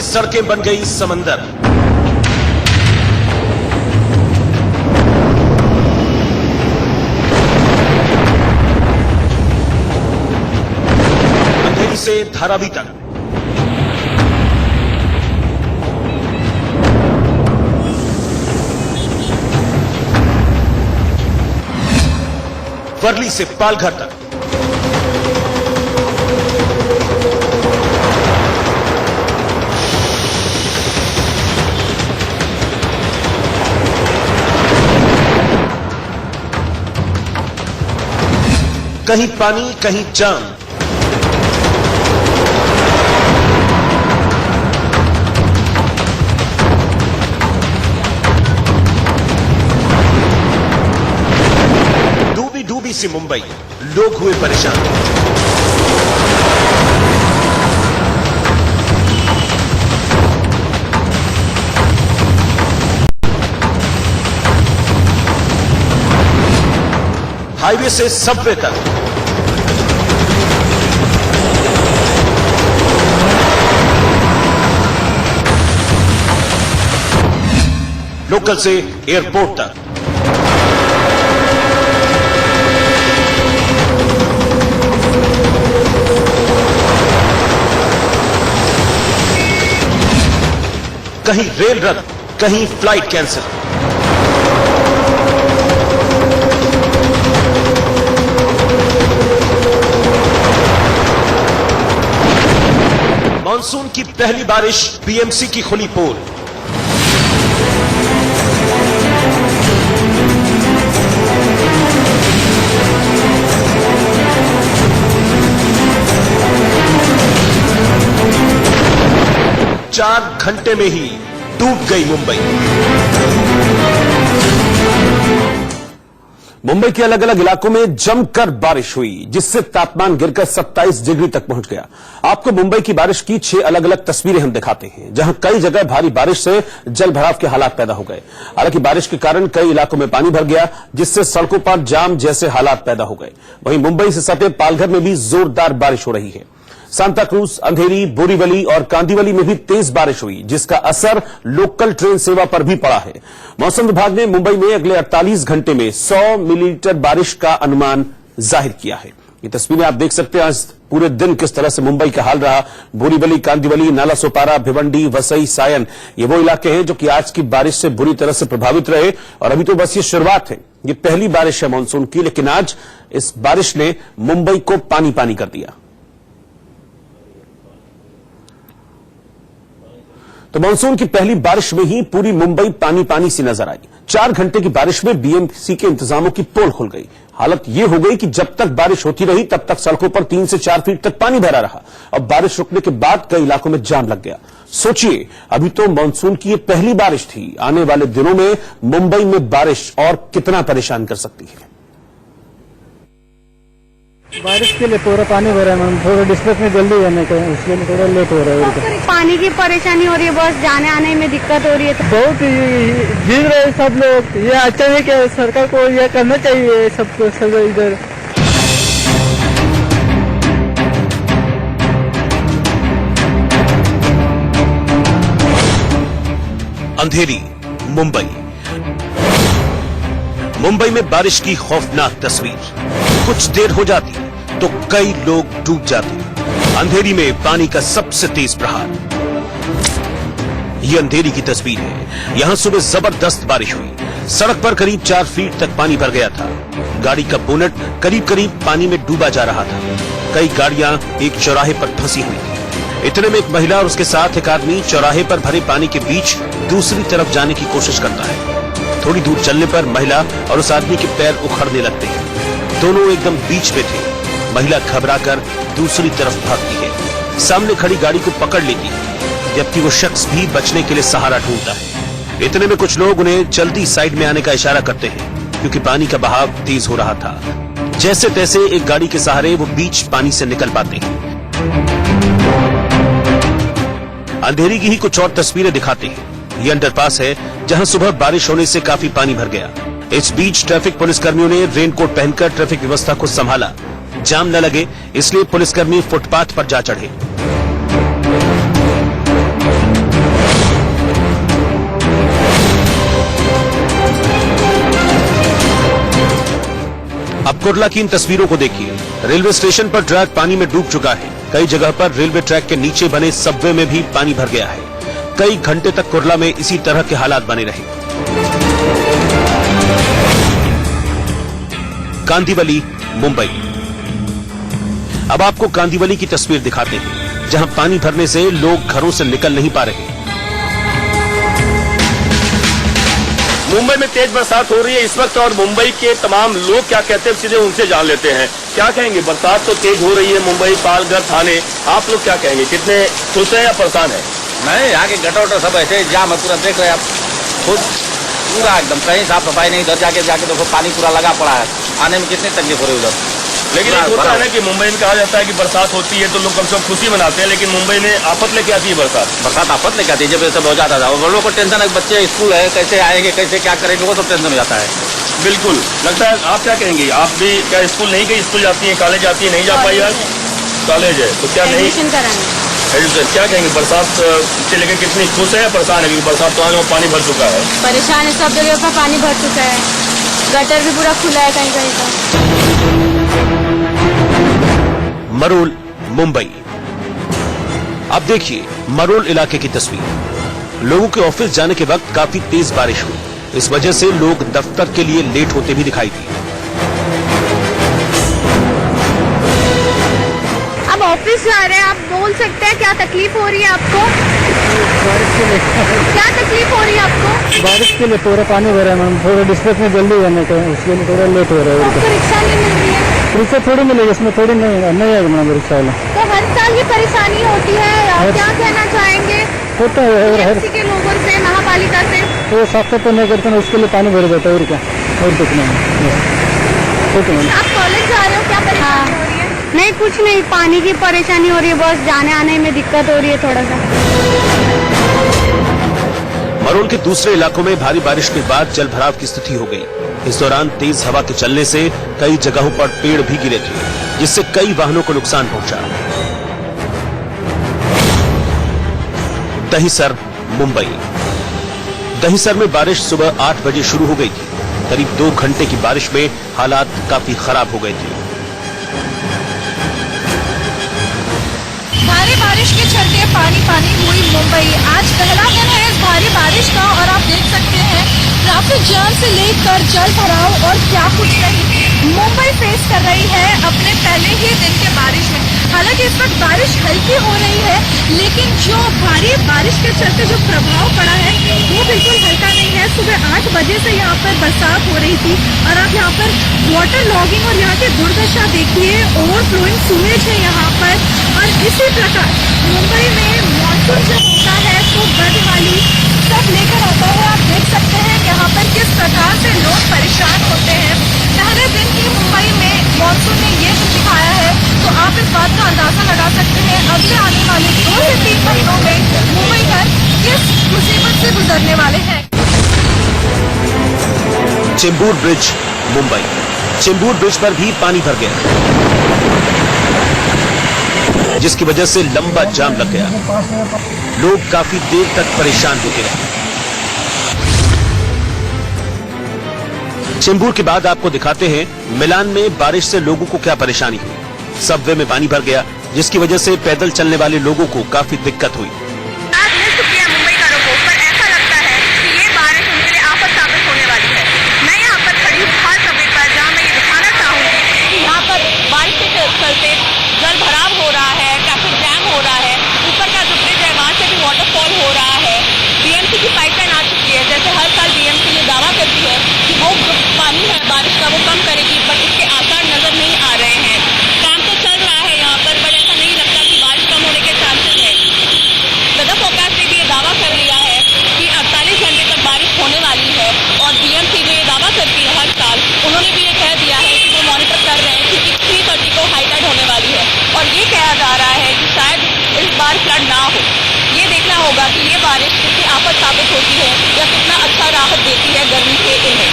सड़कें बन गई समंदर। अंधेरी से धारावी तक, वर्ली से पालघर तक, कहीं पानी कहीं जाम। डूबी डूबी सी मुंबई, लोग हुए परेशान। हाईवे से सबवे तक, लोकल से एयरपोर्ट तक, कहीं रेल रद्द, कहीं फ्लाइट कैंसिल। मानसून की पहली बारिश, बीएमसी की खुली पोल। चार घंटे में ही डूब गई मुंबई। मुंबई के अलग अलग इलाकों में जमकर बारिश हुई, जिससे तापमान गिरकर 27 डिग्री तक पहुंच गया। आपको मुंबई की बारिश की 6 अलग अलग तस्वीरें हम दिखाते हैं, जहां कई जगह भारी बारिश से जल भराव के हालात पैदा हो गए। हालांकि बारिश के कारण कई इलाकों में पानी भर गया, जिससे सड़कों पर जाम जैसे हालात पैदा हो गए। वहीं मुंबई से सटे पालघर में भी जोरदार बारिश हो रही है। सांता क्रूज, अंधेरी, बोरीवली और कांदिवली में भी तेज बारिश हुई, जिसका असर लोकल ट्रेन सेवा पर भी पड़ा है। मौसम विभाग ने मुंबई में अगले 48 घंटे में 100 मिलीमीटर बारिश का अनुमान जाहिर किया है। ये तस्वीरें आप देख सकते हैं आज पूरे दिन किस तरह से मुंबई का हाल रहा। बोरीवली, कांदिवली, नाला सोपारा, भिवंडी, वसई, सायन, ये वो इलाके हैं जो कि आज की बारिश से बुरी तरह से प्रभावित रहे। और अभी तो बस ये शुरुआत है, ये पहली बारिश है मानसून की, लेकिन आज इस बारिश ने मुंबई को पानी पानी कर दिया। तो मानसून की पहली बारिश में ही पूरी मुंबई पानी पानी सी नजर आई। 4 घंटे की बारिश में बीएमसी के इंतजामों की पोल खुल गई। हालत यह हो गई कि जब तक बारिश होती रही तब तक सड़कों पर 3 से 4 फीट तक पानी भरा रहा। अब बारिश रुकने के बाद कई इलाकों में जाम लग गया। सोचिए, अभी तो मानसून की ये पहली बारिश थी। आने वाले दिनों में मुंबई में बारिश और कितना परेशान कर सकती है। बारिश के लिए पूरा पानी भरा है मैम, थोड़ा डिस्ट्रिक्ट में जल्दी जाने का है, इसलिए थोड़ा लेट हो रहा है। पानी की परेशानी हो रही है, बस जाने आने में दिक्कत हो रही है। बहुत भीड़ रहे सब लोग। ये अच्छा है कि सरकार को यह करना चाहिए सबको, सब इधर। अंधेरी, मुंबई। मुंबई में बारिश की खौफनाक तस्वीर। कुछ देर हो जाती तो कई लोग डूब जाते। अंधेरी में पानी का सबसे तेज प्रहार। यह अंधेरी की तस्वीर है। यहां सुबह जबरदस्त बारिश हुई। सड़क पर करीब 4 फीट तक पानी भर गया था। गाड़ी का बोनट करीब करीब पानी में डूबा जा रहा था। कई गाड़ियां एक चौराहे पर फंसी हुई थी। इतने में एक महिला और उसके साथ एक आदमी चौराहे पर भरे पानी के बीच दूसरी तरफ जाने की कोशिश करता है। थोड़ी दूर चलने पर महिला और उस आदमी के पैर उखड़ने लगते हैं। दोनों एकदम बीच में थे। महिला घबराकर दूसरी तरफ भागती है, सामने खड़ी गाड़ी को पकड़ लेती है, जबकि वो शख्स भी बचने के लिए सहारा ढूंढता है। इतने में कुछ लोग उन्हें जल्दी साइड में आने का इशारा करते हैं, क्योंकि पानी का बहाव तेज हो रहा था। जैसे तैसे एक गाड़ी के सहारे वो बीच पानी से निकल पाते हैं। अंधेरी की ही कुछ और तस्वीरें दिखाते हैं। ये अंडरपास है जहां सुबह बारिश होने से काफी पानी भर गया। इस बीच ट्रैफिक पुलिसकर्मियों ने रेनकोट पहनकर ट्रैफिक व्यवस्था को संभाला। जाम न लगे इसलिए पुलिसकर्मी फुटपाथ पर जा चढ़े। कुर्ला की इन तस्वीरों को देखिए। रेलवे स्टेशन पर ट्रैक पानी में डूब चुका है। कई जगह पर रेलवे ट्रैक के नीचे बने सबवे में भी पानी भर गया है। कई घंटे तक कुर्ला में इसी तरह के हालात बने रहे। कांदिवली, मुंबई। अब आपको कांदिवली की तस्वीर दिखाते हैं, जहां पानी भरने से लोग घरों से निकल नहीं पा रहे। मुंबई में तेज बरसात हो रही है इस वक्त और मुंबई के तमाम लोग क्या कहते हैं सीधे उनसे जान लेते हैं। क्या कहेंगे, बरसात तो तेज हो रही है मुंबई, पालघर, थाने, आप लोग क्या कहेंगे, कितने खुश हैं या परेशान हैं? नहीं, यहाँ के गटर वटर सब ऐसे जाम है, पूरा देख रहे हैं आप खुद, पूरा एकदम कहीं साफ सफाई नहीं। इधर जाके देखो पानी पूरा लगा पड़ा है, आने में कितनी तकलीफ हो रही है उधर। लेकिन एक होता है ना कि मुंबई में कहा जाता है कि बरसात होती है तो लोग कम से कम खुशी मनाते हैं, लेकिन मुंबई में आफत लेके आती है बरसात आफत लेके आती है। जब ये सब हो जाता था और लोगों को टेंशन है, बच्चे स्कूल है, कैसे आएंगे, कैसे क्या करेंगे, वो सब टेंशन हो जाता है। बिल्कुल लगता है। आप क्या कहेंगे, आप भी क्या स्कूल नहीं गई, स्कूल जाती है, कॉलेज जाती है, नहीं जा पाई आज? कॉलेज है तो क्या नहीं एडमिशन कराने। क्या कहेंगे, बरसात से लेकर कितनी खुश है या परेशान है? क्योंकि बरसात तो आज पानी भर चुका है। परेशान है, सब जगह पर पानी भर चुका है, गटर भी पूरा खुला है कहीं कहीं का। मरोल, मुंबई। अब देखिए मरोल इलाके की तस्वीर। लोगों के ऑफिस जाने के वक्त काफी तेज बारिश हुई। इस वजह से लोग दफ्तर के लिए लेट होते भी दिखाई दिए। अब ऑफिस जा रहे हैं, आप बोल सकते हैं क्या तकलीफ हो रही है आपको? बारिश के लिए क्या तकलीफ हो रही है आपको? बारिश के लिए पूरा पानी भरा है मैम, थोड़ा डिस्ट्रिक्ट में जल्दी जाने का, उसके लिए थोड़ा लेट हो रहा है। आपको रिक्शा नहीं मिल रही है? रिक्शा थोड़ी मिलेगी, इसमें थोड़ी नहीं आएगा मैम रिक्शा वाला। तो हर साल ये परेशानी होती है, आप क्या कहना चाहेंगे होता है और हर TMC के लोगों से, महापालिका से? तो साफ सफाई नहीं करते ना, उसके लिए पानी भर देता है और क्या, और कुछ नहीं। Okay ma'am. आप कॉलेज जा रहे हो, क्या परेशानी हो रही है? नहीं कुछ नहीं, पानी की परेशानी हो रही है, बस जाने आने में दिक्कत हो रही है थोड़ा सा। मरोल के दूसरे इलाकों में भारी बारिश के बाद जल भराव की स्थिति हो गई। इस दौरान तेज हवा के चलने से कई जगहों पर पेड़ भी गिरे थे, जिससे कई वाहनों को नुकसान पहुंचा। दहिसर, मुंबई। दहिसर में बारिश सुबह 8 बजे शुरू हो गई थी। करीब 2 घंटे की बारिश में हालात काफी खराब हो गए थे। भारी बारिश के चलते पानी पानी हुई मुंबई। आज पहला दिन है इस भारी बारिश का और आप देख सकते हैं ट्रैफिक जाम से लेकर जल भराव और क्या कुछ नहीं मुंबई फेस कर रही है अपने पहले ही दिन के बारिश में। हालांकि इस वक्त बारिश हल्की हो रही है, लेकिन जो भारी बारिश के चलते जो प्रभाव पड़ा है वो बिल्कुल हल्का नहीं है। सुबह 8 बजे से यहाँ पर बरसात हो रही थी और आप यहाँ पर वाटर लॉगिंग और यहाँ की दुर्दशा देखिए, ओवरफ्लोइंग सीवेज है यहाँ पर। और इसी प्रकार मुंबई में मानसून जब होता है तो बदहाली सब लेकर आता है। आप देख सकते हैं यहाँ पर किस प्रकार से लोग परेशान होते हैं। पहले दिन ही मुंबई में मानसून ने ये जो दिखाया है तो आप इस बात का अंदाजा लगा सकते हैं अगले आने वाले 2 से 3 महीनों में मुंबई पर किस मुसीबत से गुजरने वाले हैं। चेंबूर ब्रिज, मुंबई। चेंबूर ब्रिज पर भी पानी भर गया, जिसकी वजह से लंबा जाम लग गया। लोग काफी देर तक परेशान होते रहे। चेंबूर के बाद आपको दिखाते हैं मिलान में बारिश से लोगों को क्या परेशानी हुई। सबवे में पानी भर गया, जिसकी वजह से पैदल चलने वाले लोगों को काफी दिक्कत हुई। आज मिल चुकी है मुंबईकरों को, पर ऐसा लगता है कि ये बारिश उनके लिए आफत साबित होने वाली है। मैं यहाँ पर खड़ी हूँ खास सबवे पर, जहाँ मैं ये दिखाना चाहूंगी कि यहाँ पर बारिश के चलते जल भराव हो रहा है, ट्रैफिक जैम हो रहा है। ऊपर का जो ब्रिज है वहाँ से भी वाटरफॉल हो रहा है। BMC की पाइपलाइन आ चुकी है। जैसे हर साल BMC ये दावा करती है कि वो पानी है बारिश का वो कम करेगी, पर इसके आसार नजर नहीं आ रहे हैं। काम तो चल रहा है यहाँ पर ऐसा नहीं लगता कि बारिश कम होने के चांसेस है। वेदर फोरकास्ट ने भी ये दावा कर लिया है कि 48 घंटे तक बारिश होने वाली है और BMC जो ये दावा करती है हर साल, उन्होंने भी ये कह दिया है कि वो मॉनिटर कर रहे हैं क्योंकि 3:30 को हाई टाइड होने वाली है। और ये कहा जा रहा है कि शायद इस बार फ्लड ना हो। ये देखना होगा कि ये बारिश कितनी आफत साबित होती है या कितना अच्छा राहत देती है गर्मी से इन्हें।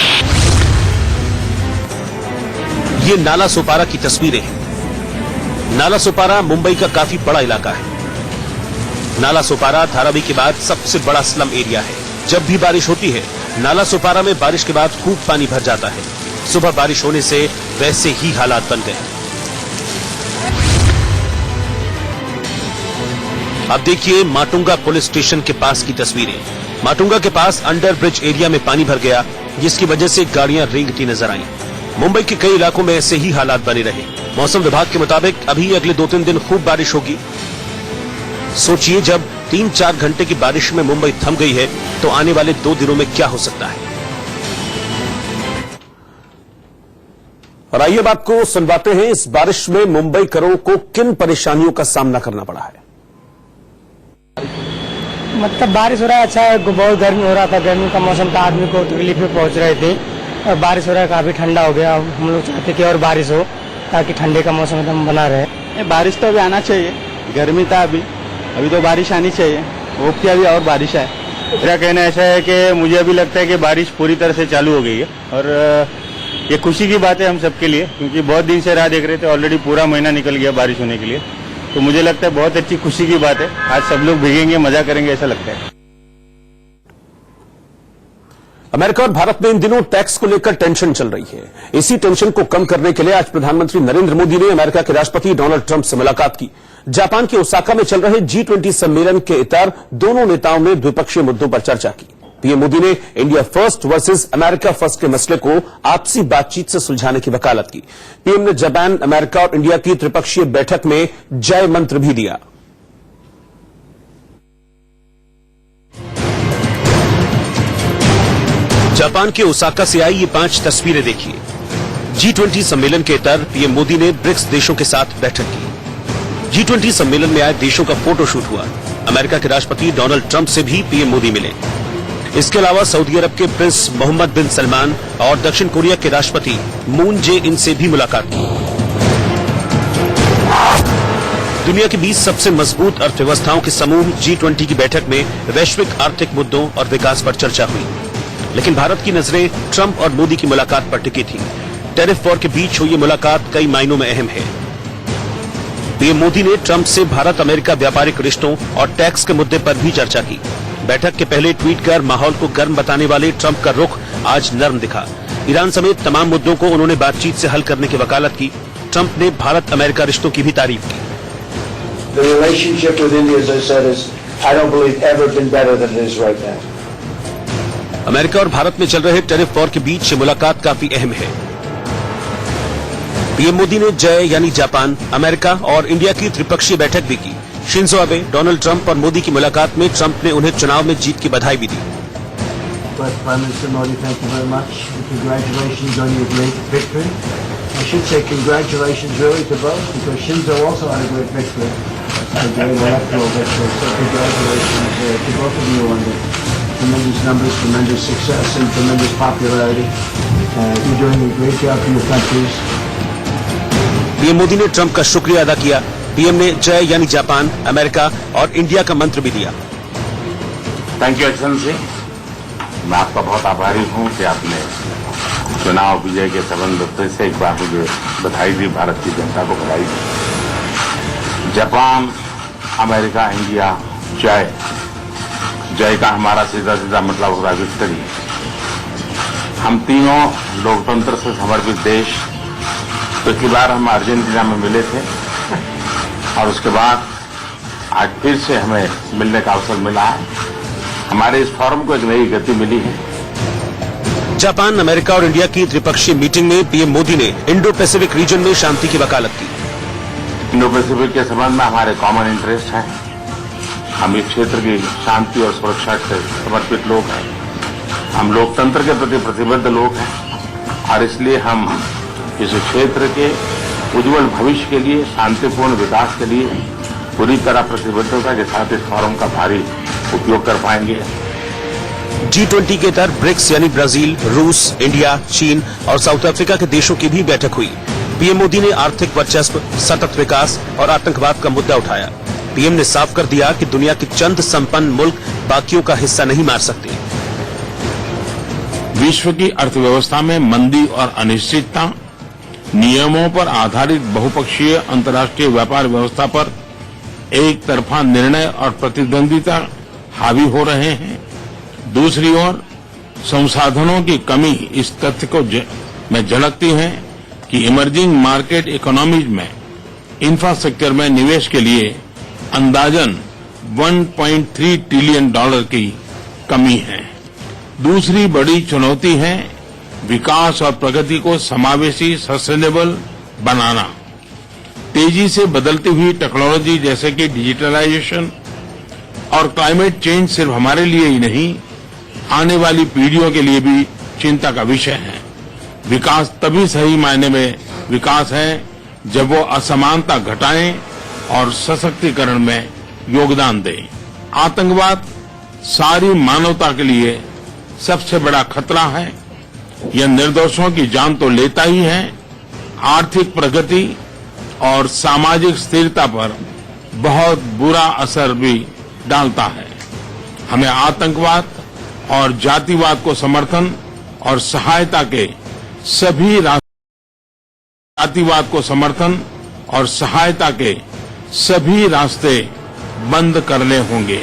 ये नाला सोपारा की तस्वीरें हैं। नाला सोपारा मुंबई का काफी बड़ा इलाका है। नाला सोपारा धारावी के बाद सबसे बड़ा स्लम एरिया है। जब भी बारिश होती है नाला सोपारा में बारिश के बाद खूब पानी भर जाता है। सुबह बारिश होने से वैसे ही हालात बन गए। अब देखिए माटुंगा पुलिस स्टेशन के पास की तस्वीरें। माटुंगा के पास अंडर ब्रिज एरिया में पानी भर गया, जिसकी वजह से गाड़ियां रेंगती नजर आईं। मुंबई के कई इलाकों में ऐसे ही हालात बने रहे। मौसम विभाग के मुताबिक अभी अगले 2-3 दिन खूब बारिश होगी। सोचिए, जब 3-4 घंटे की बारिश में मुंबई थम गई है तो आने वाले 2 दिनों में क्या हो सकता है। और आइए अब आपको सुनवाते हैं इस बारिश में मुंबई करों को किन परेशानियों का सामना करना पड़ा है। मतलब बारिश हो रहा है, अच्छा है, बहुत गर्मी हो रहा था, गर्मी का मौसम था, आदमी को तकलीफ में पहुंच रहे थे। और बारिश हो रहा है, काफी ठंडा हो गया। हम लोग चाहते कि और बारिश हो ताकि ठंडे का मौसम एकदम बना रहे। बारिश तो अभी आना चाहिए, गर्मी था अभी तो बारिश आनी चाहिए। होप कि अभी और बारिश आए। मेरा कहना ऐसा है कि मुझे अभी लगता है कि बारिश पूरी तरह से चालू हो गई है और ये खुशी की बात है हम सबके लिए, क्योंकि बहुत दिन से राह देख रहे थे। ऑलरेडी पूरा महीना निकल गया बारिश होने के लिए, तो मुझे लगता है बहुत अच्छी खुशी की बात है। आज सब लोग भीगेंगे, मजा करेंगे, ऐसा लगता है। अमेरिका और भारत में इन दिनों टैक्स को लेकर टेंशन चल रही है। इसी टेंशन को कम करने के लिए आज प्रधानमंत्री नरेंद्र मोदी ने अमेरिका के राष्ट्रपति डोनाल्ड ट्रंप से मुलाकात की। जापान के ओसाका में चल रहे G20 सम्मेलन के इतर दोनों नेताओं ने द्विपक्षीय मुद्दों पर चर्चा की। पीएम मोदी ने India first versus America first के मसले को आपसी बातचीत से सुलझाने की वकालत की। पीएम ने जापान, अमेरिका और इंडिया की त्रिपक्षीय बैठक में जय मंत्र भी दिया। जापान के ओसाका से आई ये 5 तस्वीरें देखिए। G20 सम्मेलन के इतर पीएम मोदी ने ब्रिक्स देशों के साथ बैठक की। G20 सम्मेलन में आए देशों का फोटोशूट हुआ। अमेरिका के राष्ट्रपति डोनाल्ड ट्रंप से भी पीएम मोदी मिले। इसके अलावा सऊदी अरब के प्रिंस मोहम्मद बिन सलमान और दक्षिण कोरिया के राष्ट्रपति मून जे-इन से भी मुलाकात की। दुनिया की 20 सबसे मजबूत अर्थव्यवस्थाओं के समूह G20 की बैठक में वैश्विक आर्थिक मुद्दों और विकास पर चर्चा हुई, लेकिन भारत की नजरें ट्रंप और मोदी की मुलाकात पर टिकी थी। टैरिफ वॉर के बीच हुई ये मुलाकात कई मायनों में अहम है। पीएम मोदी ने ट्रंप से भारत अमेरिका व्यापारिक रिश्तों और टैक्स के मुद्दे पर भी चर्चा की। बैठक के पहले ट्वीट कर माहौल को गर्म बताने वाले ट्रंप का रुख आज नर्म दिखा। ईरान समेत तमाम मुद्दों को उन्होंने बातचीत से हल करने की वकालत की। ट्रंप ने भारत अमेरिका रिश्तों की भी तारीफ की। The relationship with India, as I said, is I don't believe ever been better than it is right now. America और भारत में चल रहे टैरिफ वॉर के बीच ये मुलाकात काफी अहम है। पीएम मोदी ने जय यानी जापान, अमेरिका और इंडिया की त्रिपक्षीय बैठक भी की। शिंजो आबे, डोनाल्ड ट्रंप और मोदी की मुलाकात में ट्रंप ने उन्हें चुनाव में जीत की बधाई भी दी। Prime Minister Modi, thank you very much. Congratulations on your great victory. I should say congratulations really to both, because Shinzo also had a great victory, a great electoral victory. So congratulations to both of you on the tremendous numbers, tremendous success, and tremendous popularity. You're doing a great job for your countries. PM Modi ने Trump का शुक्रिया अदा किया। PM ने जय यानी Japan, America और India का मंत्र भी दिया। Thank you excellency. मैं आपका बहुत आभारी हूं कि आपने चुनाव विजय के संबंध से एक बार मुझे बधाई दी, भारत की जनता को बधाई दी। जापान, अमेरिका, इंडिया, जय। जय का हमारा सीधा सीधा मतलब हो रहा है विक्ट्री। हम तीनों लोकतंत्र से समर्पित देश पिछली बार हम अर्जेंटीना में मिले थे और उसके बाद आज फिर से हमें मिलने का अवसर मिला है। हमारे इस फोरम को एक नई गति मिली है। जापान, अमेरिका और इंडिया की त्रिपक्षीय मीटिंग में पीएम मोदी ने इंडो पैसिफिक रीजन में शांति की वकालत की। इंडो पैसिफिक के संबंध में हमारे कॉमन इंटरेस्ट है। हम इस क्षेत्र की शांति और सुरक्षा से समर्पित लोग हैं। हम लोकतंत्र के प्रति प्रतिबद्ध लोग हैं और इसलिए हम इस क्षेत्र के उज्जवल भविष्य के लिए, शांतिपूर्ण विकास के लिए पूरी तरह प्रतिबद्धता के साथ इस फोरम का भारी उपयोग कर पाएंगे। G20 के तहत ब्रिक्स यानी ब्राजील, रूस, इंडिया, चीन और साउथ अफ्रीका के देशों की भी बैठक हुई। पीएम मोदी ने आर्थिक वर्चस्व, सतत विकास और आतंकवाद का मुद्दा उठाया। पीएम ने साफ कर दिया कि दुनिया के चंद संपन्न मुल्क बाकियों का हिस्सा नहीं मार सकते। विश्व की अर्थव्यवस्था में मंदी और अनिश्चितता, नियमों पर आधारित बहुपक्षीय अंतर्राष्ट्रीय व्यापार व्यवस्था पर एक तरफा निर्णय और प्रतिद्वंदिता हावी हो रहे हैं। दूसरी ओर संसाधनों की कमी इस तथ्य को में झलकती है कि इमर्जिंग मार्केट इकोनॉमीज में इंफ्रास्ट्रक्चर में निवेश के लिए अंदाजन $1.3 ट्रिलियन की कमी है। दूसरी बड़ी चुनौती है विकास और प्रगति को समावेशी सस्टेनेबल बनाना। तेजी से बदलती हुई टेक्नोलॉजी जैसे कि डिजिटलाइजेशन और क्लाइमेट चेंज सिर्फ हमारे लिए ही नहीं, आने वाली पीढ़ियों के लिए भी चिंता का विषय है। विकास तभी सही मायने में विकास है जब वो असमानता घटाएं और सशक्तिकरण में योगदान दें। आतंकवाद सारी मानवता के लिए सबसे बड़ा खतरा है। यह निर्दोषों की जान तो लेता ही है, आर्थिक प्रगति और सामाजिक स्थिरता पर बहुत बुरा असर भी डालता है। हमें आतंकवाद और जातिवाद को समर्थन और सहायता के सभी रास्ते बंद करने होंगे।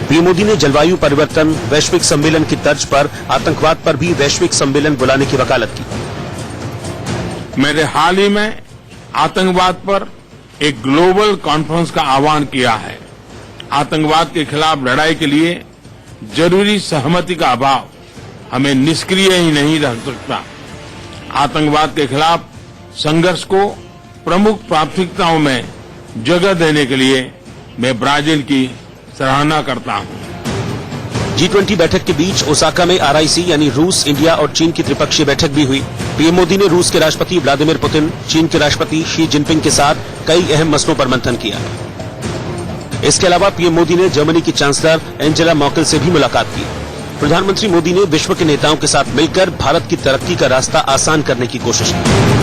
पीएम मोदी ने जलवायु परिवर्तन वैश्विक सम्मेलन की तर्ज पर आतंकवाद पर भी वैश्विक सम्मेलन बुलाने की वकालत की। मैंने हाल ही में आतंकवाद पर एक ग्लोबल कॉन्फ्रेंस का आह्वान किया है। आतंकवाद के खिलाफ लड़ाई के लिए जरूरी सहमति का अभाव हमें निष्क्रिय ही नहीं रख सकता। आतंकवाद के खिलाफ संघर्ष को प्रमुख प्राथमिकताओं में जगह देने के लिए मैं ब्राजील की सराहना करता हूं। G20 बैठक के बीच ओसाका में RIC यानी रूस, इंडिया और चीन की त्रिपक्षीय बैठक भी हुई। पीएम मोदी ने रूस के राष्ट्रपति व्लादिमीर पुतिन, चीन के राष्ट्रपति शी जिनपिंग के साथ कई अहम मसलों पर मंथन किया। इसके अलावा पीएम मोदी ने जर्मनी की चांसलर एंजेला मर्केल से भी मुलाकात की। प्रधानमंत्री मोदी ने विश्व के नेताओं के साथ मिलकर भारत की तरक्की का रास्ता आसान करने की कोशिश की।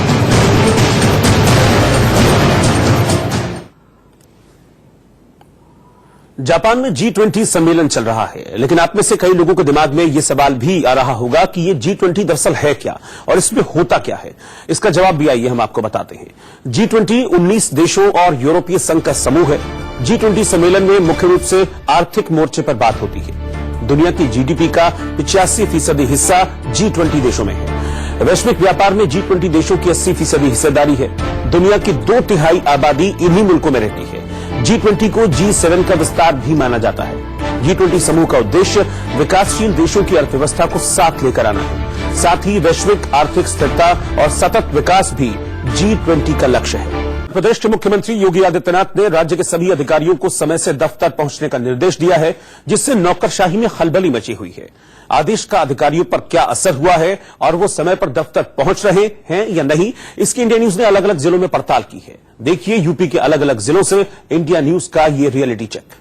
जापान में G20 सम्मेलन चल रहा है, लेकिन आप में से कई लोगों के दिमाग में यह सवाल भी आ रहा होगा कि ये G20 दरअसल है क्या और इसमें होता क्या है। इसका जवाब भी आइए हम आपको बताते हैं। G20 19 देशों और यूरोपीय संघ का समूह है। G20 सम्मेलन में मुख्य रूप से आर्थिक मोर्चे पर बात होती है। दुनिया की जीडीपी का 85% हिस्सा G20 देशों में है। वैश्विक व्यापार में G20 देशों की 80% हिस्सेदारी है। दुनिया की 2/3 आबादी इन्हीं मुल्कों में रहती है। G20 को G7 का विस्तार भी माना जाता है। G20 समूह का उद्देश्य विकासशील देशों की अर्थव्यवस्था को साथ लेकर आना है। साथ ही वैश्विक आर्थिक स्थिरता और सतत विकास भी G20 का लक्ष्य है। प्रदेश के मुख्यमंत्री योगी आदित्यनाथ ने राज्य के सभी अधिकारियों को समय से दफ्तर पहुंचने का निर्देश दिया है, जिससे नौकरशाही में खलबली मची हुई है। आदेश का अधिकारियों पर क्या असर हुआ है और वो समय पर दफ्तर पहुंच रहे हैं या नहीं, इसकी इंडिया न्यूज ने अलग अलग जिलों में पड़ताल की है। देखिए यूपी के अलग अलग जिलों से इंडिया न्यूज का ये रियलिटी चेक।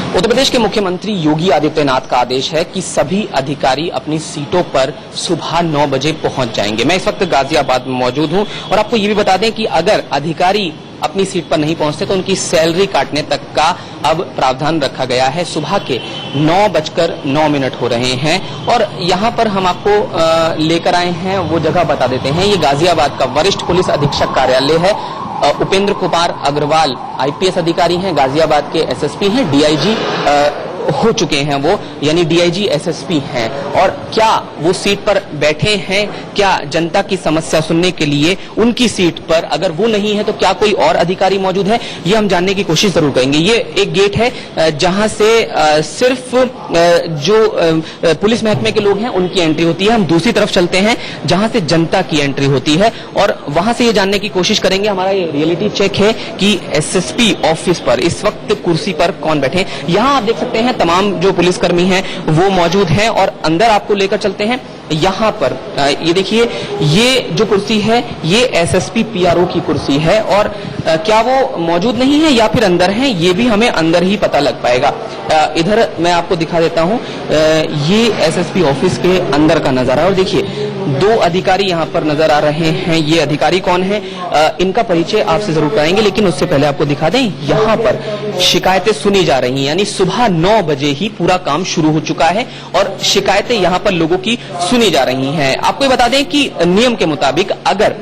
उत्तर प्रदेश के मुख्यमंत्री योगी आदित्यनाथ का आदेश है कि सभी अधिकारी अपनी सीटों पर सुबह 9 बजे पहुंच जाएंगे। मैं इस वक्त गाजियाबाद में मौजूद हूं और आपको ये भी बता दें कि अगर अधिकारी अपनी सीट पर नहीं पहुंचते तो उनकी सैलरी काटने तक का अब प्रावधान रखा गया है। सुबह के 9:09 हो रहे हैं और यहां पर हम आपको लेकर आए हैं, वो जगह बता देते हैं। ये गाजियाबाद का वरिष्ठ पुलिस अधीक्षक कार्यालय है। उपेंद्र कुमार अग्रवाल IPS अधिकारी हैं, गाजियाबाद के SSP हैं, DIG हो चुके हैं वो, यानी DIG SSP हैं। और क्या वो सीट पर बैठे हैं, क्या जनता की समस्या सुनने के लिए उनकी सीट पर अगर वो नहीं है तो क्या कोई और अधिकारी मौजूद है, ये हम जानने की कोशिश जरूर करेंगे। ये एक गेट है जहां से सिर्फ जो पुलिस महकमे के लोग हैं उनकी एंट्री होती है। हम दूसरी तरफ चलते हैं जहां से जनता की एंट्री होती है और वहां से ये जानने की कोशिश करेंगे। हमारा ये रियलिटी चेक है कि SSP ऑफिस पर इस वक्त कुर्सी पर कौन बैठे। यहां आप देख सकते हैं तमाम जो पुलिसकर्मी हैं वो मौजूद हैं और अंदर आपको लेकर चलते हैं। यहां पर ये देखिए, ये जो कुर्सी है ये SSP PRO की कुर्सी है और क्या वो मौजूद नहीं है या फिर अंदर है, ये भी हमें अंदर ही पता लग पाएगा। इधर मैं आपको दिखा देता हूं, ये SSP ऑफिस के अंदर का नजारा। और देखिए 2 अधिकारी यहां पर नजर आ रहे हैं। ये अधिकारी कौन है, इनका परिचय आपसे जरूर कराएंगे, लेकिन उससे पहले आपको दिखा दें यहां पर शिकायतें सुनी जा रही हैं। यानी सुबह 9 बजे ही पूरा काम शुरू हो चुका है और शिकायतें यहां पर लोगों की सुनी जा रही हैं। आपको ये बता दें कि नियम के मुताबिक अगर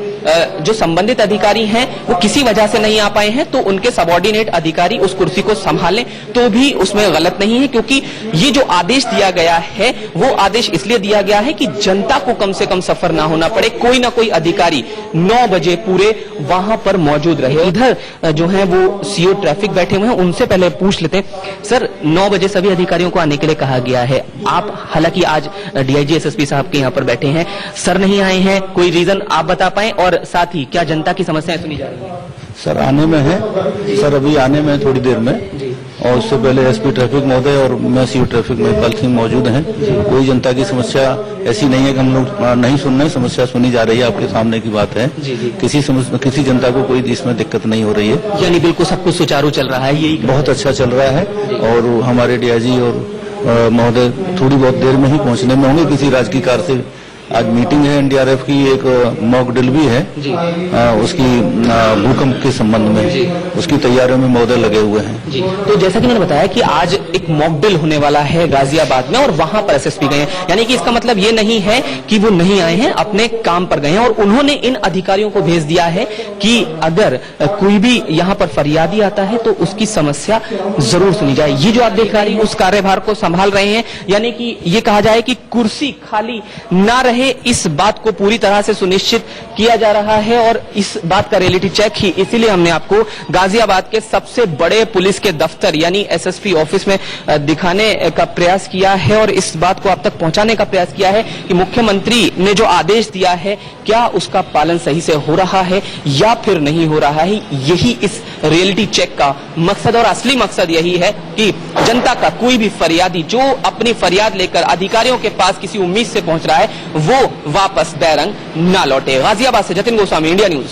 जो संबंधित अधिकारी हैं वो किसी वजह से नहीं आ पाए हैं तो उनके सबऑर्डिनेट अधिकारी उस कुर्सी को संभालें तो भी उसमें गलत नहीं है, क्योंकि ये जो आदेश दिया गया है वो आदेश इसलिए दिया गया है कि जनता को कम से कम सफर ना होना पड़े, कोई ना कोई अधिकारी 9 बजे पूरे वहां पर मौजूद रहे। इधर जो है वो सीओ ट्रैफिक बैठे हुए हैं, उनसे पहले पूछ लेते हैं। सर, 9 बजे सभी अधिकारियों को आने के लिए कहा गया है, आप हालांकि आज डीआईजी एसएसपी साहब के यहाँ पर बैठे हैं, सर नहीं आए हैं, कोई रीजन आप बता पाएं, और साथ ही क्या जनता की समस्याएं सुनी जा रही है? सर आने में है, सर अभी आने में थोड़ी देर में, और उससे पहले एसपी ट्रैफिक महोदय और मैं सीओ ट्रैफिक में कल से मौजूद हैं। कोई जनता की समस्या ऐसी नहीं है कि हम लोग नहीं सुन रहे, समस्या सुनी जा रही है, आपके सामने की बात है। किसी जनता को कोई इसमें दिक्कत नहीं हो रही है, यानी बिल्कुल सब कुछ सुचारू चल रहा है, यही बहुत अच्छा चल रहा है। और हमारे डीआईजी और महोदय थोड़ी बहुत देर में ही पहुंचने में होंगे, किसी राजकीय कार से आज मीटिंग है, एनडीआरएफ की एक मॉक ड्रिल भी है उसकी भूकंप के संबंध में, उसकी तैयारियों में महोदय लगे हुए हैं जी। तो जैसा कि मैंने बताया कि आज एक मॉक ड्रिल होने वाला है गाजियाबाद में और वहां पर एसएसपी गए हैं, यानी कि इसका मतलब ये नहीं है कि वो नहीं आए हैं, अपने काम पर गए हैं और उन्होंने इन अधिकारियों को भेज दिया है कि अगर कोई भी यहाँ पर फरियादी आता है तो उसकी समस्या जरूर सुनी जाए। ये जो अधिकारी उस कार्यभार को संभाल रहे हैं, यानी कि ये कहा जाए कि कुर्सी खाली ना रहे, इस बात को पूरी तरह से सुनिश्चित किया जा रहा है और इस बात का रियलिटी चेक ही इसीलिए हमने आपको गाजियाबाद के सबसे बड़े पुलिस के दफ्तर यानी एसएसपी ऑफिस में दिखाने का प्रयास किया है और इस बात को आप तक पहुंचाने का प्रयास किया है कि मुख्यमंत्री ने जो आदेश दिया है क्या उसका पालन सही से हो रहा है या फिर नहीं हो रहा है। यही इस रियलिटी चेक का मकसद और असली मकसद यही है कि जनता का कोई भी फरियादी जो अपनी फरियाद लेकर अधिकारियों के पास किसी उम्मीद से पहुंच रहा है वो वापस बैरंग ना लौटे। गाजियाबाद से जतिन गोस्वामी, इंडिया न्यूज।